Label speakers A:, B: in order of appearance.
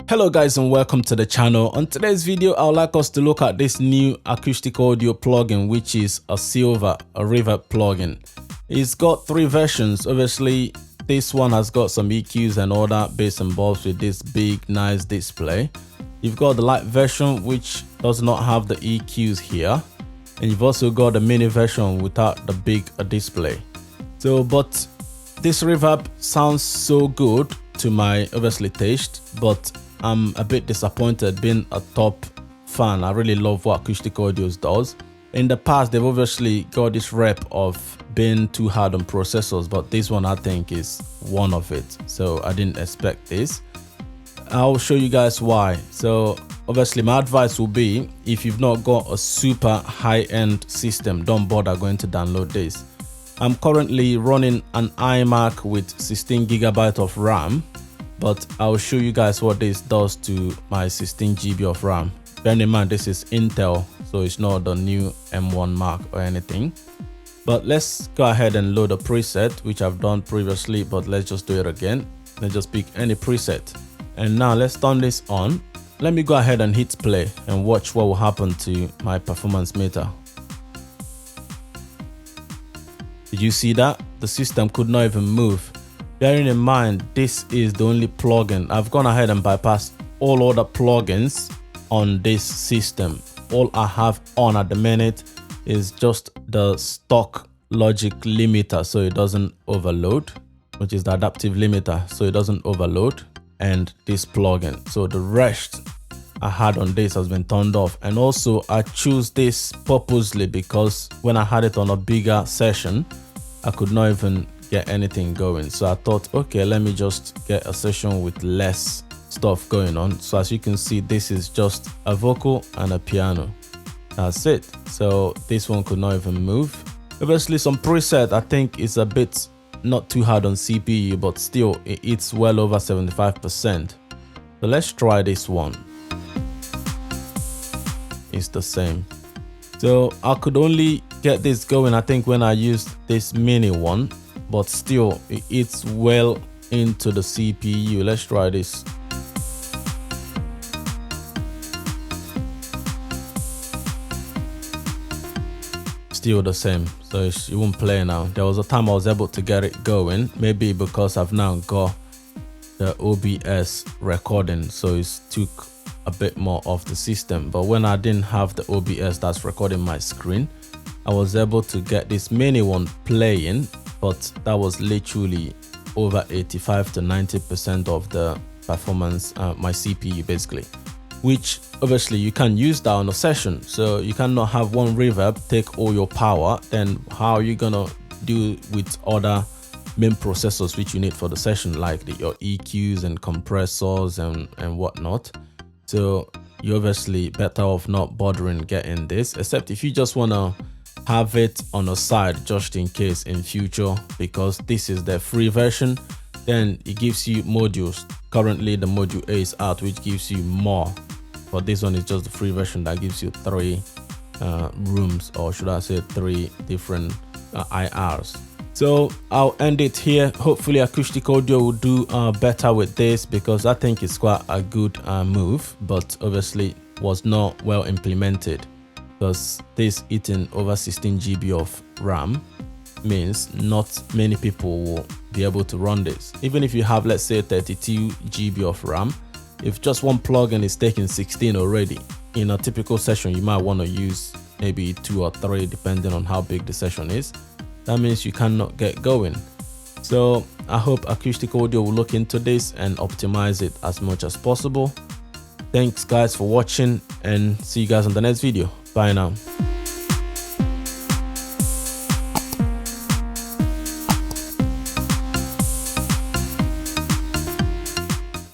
A: Hello guys and welcome to the channel. On today's video I would like us to look at this new Acustica Audio plugin, which is a Silver Reverb plugin. It's got three versions. Obviously this one has got some EQs and other bits and bobs with this big nice display. You've got the light version which does not have the EQs here, and you've also got the mini version without the big display. But this reverb sounds so good to my obviously taste, but I'm a bit disappointed being a top fan. I really love what Acustica Audio does. In the past, they've obviously got this rep of being too hard on processors, but this one I think is one of it. So I didn't expect this. I'll show you guys why. So obviously my advice will be, if you've not got a super high-end system, don't bother going to download this. I'm currently running an iMac with 16GB of RAM, but I'll show you guys what this does to my 16GB of RAM. Bear in mind this is Intel, so it's not the new M1 Mac or anything. But let's go ahead and load a preset, which I've done previously, but let's just do it again. Let's just pick any preset. And now let's turn this on. Let me go ahead and hit play and watch what will happen to my performance meter. Did you see that? The system could not even move. Bearing in mind, this is the only plugin. I've gone ahead and bypassed all other plugins on this system. All I have on at the minute is just the stock logic limiter, so it doesn't overload, which is the adaptive limiter, so it doesn't overload, and this plugin. So the rest I had on this has been turned off. And also I choose this purposely because when I had it on a bigger session, I could not even get anything going. So I thought, okay, let me just get a session with less stuff going on. So as you can see, this is just a vocal and a piano. That's it. So this one could not even move. Obviously some preset I think is a bit not too hard on CPU, but still it's well over 75%. So let's try this one. It's the same. So I could only get this going I think when I used this mini one, but still it's well into the CPU. Let's try this. Still the same, so it won't play now. There was a time I was able to get it going, maybe because I've now got the OBS recording, so it took a bit more of the system. But when I didn't have the OBS that's recording my screen, I was able to get this mini one playing, but that was literally over 85 to 90% of the performance, my CPU basically, which obviously you can use that on a session. So you cannot have one reverb take all your power. Then how are you gonna do with other main processors which you need for the session, like your EQs and compressors and whatnot? So you're obviously better off not bothering getting this, except if you just want to have it on a side just in case in future, because this is the free version. Then it gives you modules. Currently the module A is out, which gives you more, but this one is just the free version that gives you three rooms, or should I say three different IRs. So I'll end it here. Hopefully Acustica Audio will do better with this, because I think it's quite a good move, but obviously was not well implemented, because this eating over 16GB of RAM means not many people will be able to run this. Even if you have, let's say, 32GB of RAM, if just one plugin is taking 16 already, in a typical session you might want to use maybe 2 or 3 depending on how big the session is. That means you cannot get going. So I hope Acustica Audio will look into this and optimize it as much as possible. Thanks guys for watching, and see you guys on the next video. Bye now.